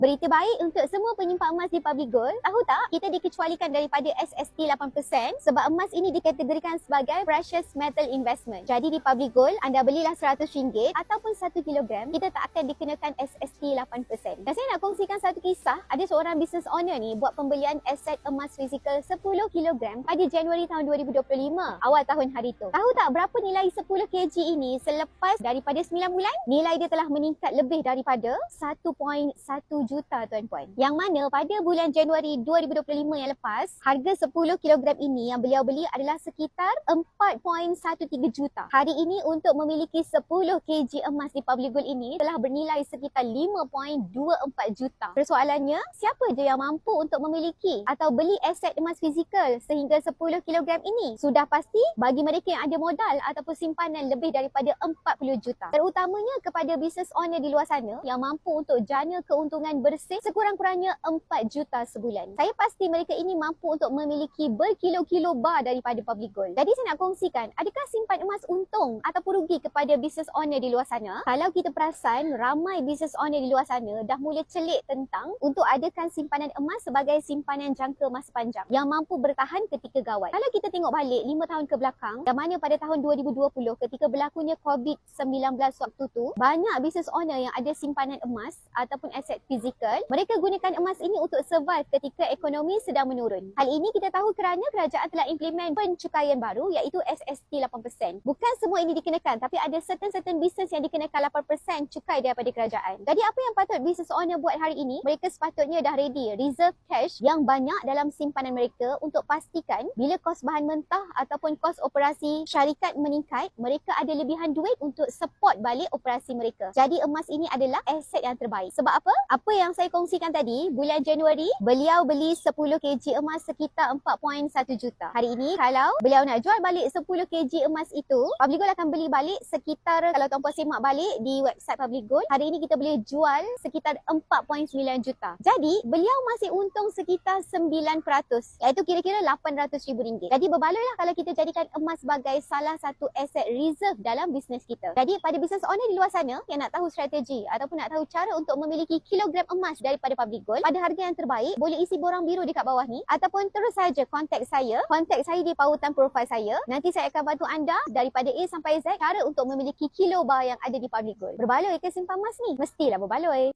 Berita baik untuk semua penyimpan emas di Public Gold. Tahu tak, kita dikecualikan daripada SST 8% sebab emas ini dikategorikan sebagai precious metal investment. Jadi di Public Gold, anda belilah RM100 ataupun 1 kilogram, kita tak akan dikenakan SST 8%. Dan saya nak kongsikan satu kisah. Ada seorang business owner ni buat pembelian aset emas fizikal 10 kilogram pada Januari tahun 2025, awal tahun hari tu. Tahu tak berapa nilai 10 kg ini selepas daripada 9 bulan? Nilai dia telah meningkat lebih daripada 1.1 juta tuan-puan. Yang mana pada bulan Januari 2025 yang lepas, harga 10 kilogram ini yang beliau beli adalah sekitar 4.13 juta. Hari ini untuk memiliki 10 kg emas di Public Gold ini telah bernilai sekitar 5.24 juta. Persoalannya, siapa je yang mampu untuk memiliki atau beli aset emas fizikal sehingga 10 kilogram ini? Sudah pasti bagi mereka yang ada modal ataupun simpanan lebih daripada 40 juta. Terutamanya kepada business owner di luar sana yang mampu untuk jana keuntungan bersih sekurang-kurangnya 4 juta sebulan. Saya pasti mereka ini mampu untuk memiliki berkilo-kilo bar daripada Public Gold. Jadi saya nak kongsikan, adakah simpan emas untung ataupun rugi kepada business owner di luar sana? Kalau kita perasan, ramai business owner di luar sana dah mula celik tentang untuk adakan simpanan emas sebagai simpanan jangka masa panjang yang mampu bertahan ketika gawat. Kalau kita tengok balik 5 tahun ke belakang, yang mana pada tahun 2020 ketika berlakunya COVID-19 waktu tu, banyak business owner yang ada simpanan emas ataupun aset fizikal, mereka gunakan emas ini untuk survive ketika ekonomi sedang menurun. Hal ini kita tahu kerana kerajaan telah implement pencukaian baru iaitu SST 8%. Bukan semua ini dikenakan, tapi ada certain business yang dikenakan 8% cukai daripada kerajaan. Jadi apa yang patut business owner buat hari ini? Mereka sepatutnya dah ready reserve cash yang banyak dalam simpanan mereka untuk pastikan bila kos bahan mentah ataupun kos operasi syarikat meningkat, mereka ada lebihan duit untuk support balik operasi mereka. Jadi emas ini adalah aset yang terbaik. Sebab apa? Apa yang saya kongsikan tadi, bulan Januari, beliau beli 10 kg emas sekitar 4.1 juta. Hari ini, kalau beliau nak jual balik 10 kg emas itu, Public Gold akan beli balik sekitar, kalau tuan-puan simak balik di website Public Gold, hari ini kita boleh jual sekitar 4.9 juta. Jadi, beliau masih untung sekitar 9%, iaitu kira-kira RM800,000. Jadi, berbaloi lah kalau kita jadikan emas sebagai salah satu aset reserve dalam bisnes kita. Jadi, pada business owner di luar sana yang nak tahu strategi ataupun nak tahu cara untuk memiliki kilogram emas daripada Public Gold pada harga yang terbaik, boleh isi borang biru dekat bawah ni ataupun terus saja kontak saya di pautan profil saya. Nanti saya akan bantu anda daripada A sampai Z cara untuk memiliki kilo bar yang ada di Public Gold. Berbaloi ke simpan emas ni? Mestilah berbaloi.